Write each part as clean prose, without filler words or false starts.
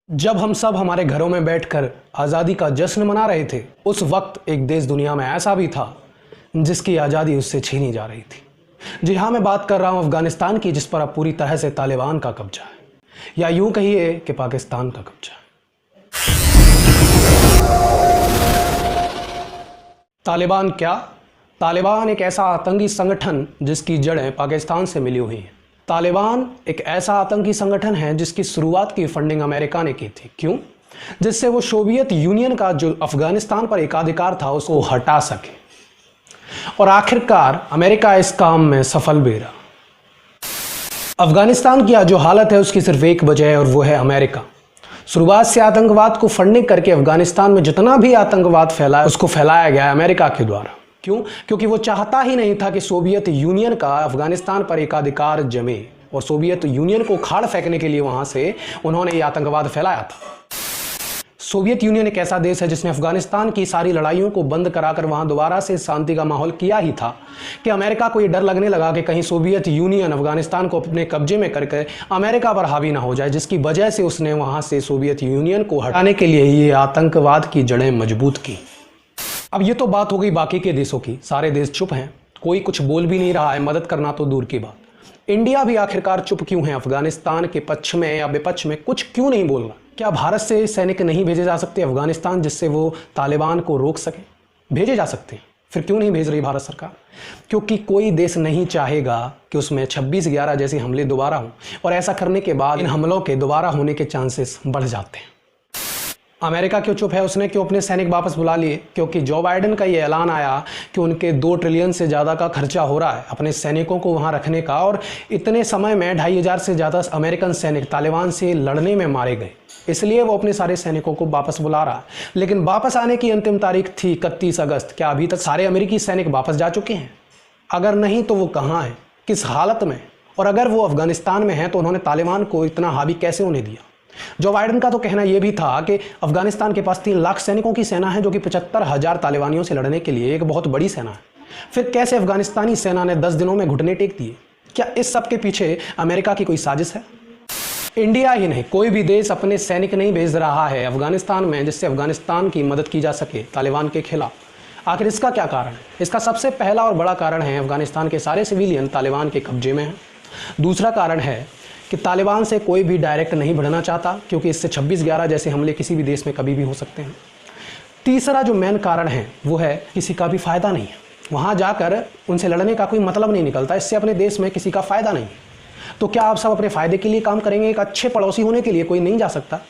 जब हम सब हमारे घरों में बैठकर आज़ादी का जश्न मना रहे थे, उस वक्त एक देश दुनिया में ऐसा भी था जिसकी आज़ादी उससे छीनी जा रही थी। जी हाँ, मैं बात कर रहा हूँ अफ़गानिस्तान की, जिस पर अब पूरी तरह से तालिबान का कब्जा है, या यूँ कहिए कि पाकिस्तान का कब्जा है। तालिबान क्या? तालिबान एक ऐसा आतंकी संगठन जिसकी जड़ें पाकिस्तान से मिली हुई हैं। तालिबान एक ऐसा आतंकी संगठन है जिसकी शुरुआत की फंडिंग अमेरिका ने की थी। क्यों? जिससे वो सोवियत यूनियन का जो अफगानिस्तान पर एकाधिकार था उसको हटा सके, और आखिरकार अमेरिका इस काम में सफल भी रहा। अफगानिस्तान की आज जो हालत है उसकी सिर्फ एक वजह है, और वो है अमेरिका। शुरुआत से आतंकवाद को फंडिंग करके अफगानिस्तान में जितना भी आतंकवाद फैला है उसको फैलाया गया है अमेरिका के द्वारा। क्यों? क्योंकि वो चाहता ही नहीं था कि सोवियत यूनियन का अफगानिस्तान पर एकाधिकार जमे, और सोवियत यूनियन को उखाड़ फेंकने के लिए वहां से उन्होंने ये आतंकवाद फैलाया था। सोवियत यूनियन एक ऐसा देश है जिसने अफगानिस्तान की सारी लड़ाइयों को बंद कराकर वहां दोबारा से शांति का माहौल किया ही था कि अमेरिका को ये डर लगने लगा कि कहीं सोवियत यूनियन अफगानिस्तान को अपने कब्जे में करके अमेरिका पर हावी ना हो जाए, जिसकी वजह से उसने वहां से सोवियत यूनियन को हटाने के लिए ये आतंकवाद की जड़ें मजबूत की। अब ये तो बात हो गई बाकी के देशों की, सारे देश चुप हैं, कोई कुछ बोल भी नहीं रहा है, मदद करना तो दूर की बात। इंडिया भी आखिरकार चुप क्यों है? अफगानिस्तान के पक्ष में या विपक्ष में कुछ क्यों नहीं बोल रहा? क्या भारत से सैनिक नहीं भेजे जा सकते अफगानिस्तान जिससे वो तालिबान को रोक सके? भेजे जा सकते हैं, फिर क्यों नहीं भेज रही भारत सरकार? क्योंकि कोई देश नहीं चाहेगा कि उसमें 26/11 जैसे हमले दोबारा हों, और ऐसा करने के बाद इन हमलों के दोबारा होने के चांसेस बढ़ जाते हैं। अमेरिका क्यों चुप है? उसने क्यों अपने सैनिक वापस बुला लिए? क्योंकि जो बाइडेन का ये ऐलान आया कि उनके 2 ट्रिलियन से ज़्यादा का खर्चा हो रहा है अपने सैनिकों को वहाँ रखने का, और इतने समय में 2500 से ज़्यादा अमेरिकन सैनिक तालिबान से लड़ने में मारे गए, इसलिए वो अपने सारे सैनिकों को वापस बुला रहा है। लेकिन वापस आने की अंतिम तारीख थी 31 अगस्त। क्या अभी तक सारे अमेरिकी सैनिक वापस जा चुके हैं? अगर नहीं तो वो कहाँ हैं, किस हालत में? और अगर वो अफगानिस्तान में हैं तो उन्होंने तालिबान को इतना हावी कैसे होने दिया? जो बाइडेन का तो कहना यह भी था कि अफगानिस्तान के पास 3 लाख सैनिकों की सेना है, जो कि 75,000 तालिबानियों से लड़ने के लिए एक बहुत बड़ी सेना है। फिर कैसे अफगानिस्तानी सेना ने 10 दिनों में घुटने टेक दिए? क्या इस सब के पीछे अमेरिका की कोई साजिश है? इंडिया ही नहीं, कोई भी देश अपने सैनिक नहीं भेज रहा है अफगानिस्तान में जिससे अफगानिस्तान की मदद की जा सके तालिबान के खिलाफ। आखिर इसका क्या कारण है? इसका सबसे पहला और बड़ा कारण है अफगानिस्तान के सारे सिविलियन तालिबान के कब्जे में हैं। दूसरा कारण है कि तालिबान से कोई भी डायरेक्ट नहीं बढ़ना चाहता, क्योंकि इससे 26/11 जैसे हमले किसी भी देश में कभी भी हो सकते हैं। तीसरा जो मेन कारण है वो है किसी का भी फ़ायदा नहीं है, वहाँ जाकर उनसे लड़ने का कोई मतलब नहीं निकलता, इससे अपने देश में किसी का फ़ायदा नहीं है। तो क्या आप सब अपने फ़ायदे के लिए काम करेंगे? एक अच्छे पड़ोसी होने के लिए कोई नहीं जा सकता?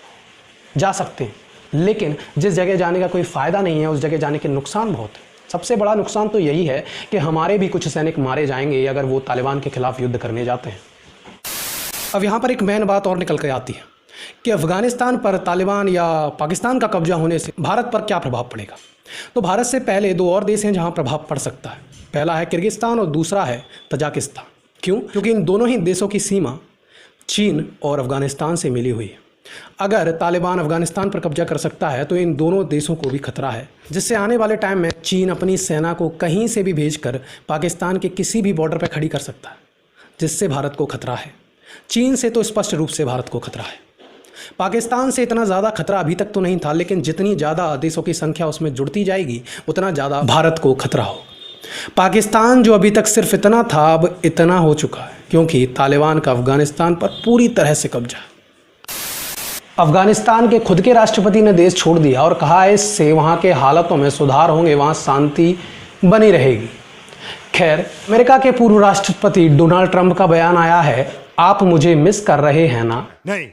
जा सकते हैं, लेकिन जिस जगह जाने का कोई फ़ायदा नहीं है उस जगह जाने के नुकसान बहुत है। सबसे बड़ा नुकसान तो यही है कि हमारे भी कुछ सैनिक मारे जाएंगे अगर वो तालिबान के खिलाफ युद्ध करने जाते हैं। अब यहाँ पर एक मेन बात और निकल कर आती है कि अफगानिस्तान पर तालिबान या पाकिस्तान का कब्जा होने से भारत पर क्या प्रभाव पड़ेगा। तो भारत से पहले 2 और देश हैं जहाँ प्रभाव पड़ सकता है। पहला है किर्गिस्तान और दूसरा है तजाकिस्तान। क्यों? क्योंकि इन दोनों ही देशों की सीमा चीन और अफगानिस्तान से मिली हुई है। अगर तालिबान अफगानिस्तान पर कब्जा कर सकता है तो इन दोनों देशों को भी खतरा है, जिससे आने वाले टाइम में चीन अपनी सेना को कहीं से भी भेजकर पाकिस्तान के किसी भी बॉर्डर पर खड़ी कर सकता है, जिससे भारत को खतरा है। चीन से तो स्पष्ट रूप से भारत को खतरा है। पाकिस्तान से इतना ज़्यादा खतरा अभी तक तो नहीं था, लेकिन जितनी ज़्यादा देशों की संख्या उसमें जुड़ती जाएगी उतना ज़्यादा भारत को खतरा हो। पाकिस्तान जो अभी तक सिर्फ इतना था अब इतना हो चुका है, क्योंकि तालिबान का अफगानिस्तान पर पूरी तरह से कब्जा है। अफगानिस्तान के खुद के राष्ट्रपति ने देश छोड़ दिया और कहा है इससे वहाँ के हालातों में सुधार होंगे, वहाँ शांति बनी रहेगी। खैर, अमेरिका के पूर्व राष्ट्रपति डोनाल्ड ट्रंप का बयान आया है, आप मुझे मिस कर रहे हैं ना? नहीं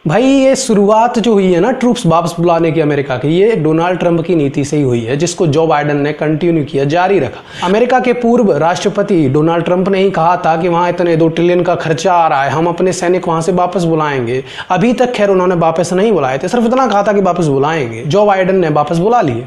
भाई, ये शुरुआत जो हुई है ना ट्रूप्स वापस बुलाने की अमेरिका की, ये डोनाल्ड ट्रंप की नीति से ही हुई है, जिसको जो बाइडेन ने कंटिन्यू किया, जारी रखा। अमेरिका के पूर्व राष्ट्रपति डोनाल्ड ट्रंप ने ही कहा था कि वहाँ इतने 2 ट्रिलियन का खर्चा आ रहा है, हम अपने सैनिक वहाँ से वापस बुलाएंगे। अभी तक खैर उन्होंने वापस नहीं बुलाए थे, सिर्फ इतना कहा था कि वापस बुलाएंगे। जो बाइडेन ने वापस बुला लिए।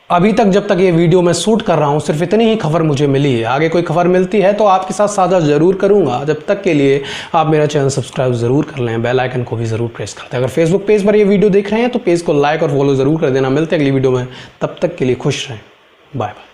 अभी तक जब तक ये वीडियो मैं शूट कर रहा हूँ सिर्फ इतनी ही खबर मुझे मिली है। आगे कोई खबर मिलती है तो आपके साथ साझा ज़रूर करूँगा। जब तक के लिए आप मेरा चैनल सब्सक्राइब ज़रूर कर लें, बेल आइकन को भी ज़रूर प्रेस कर दें। अगर फेसबुक पेज पर ये वीडियो देख रहे हैं तो पेज को लाइक और फॉलो ज़रूर कर देना। मिलते हैं अगली वीडियो में, तब तक के लिए खुश रहें, बाय बाय।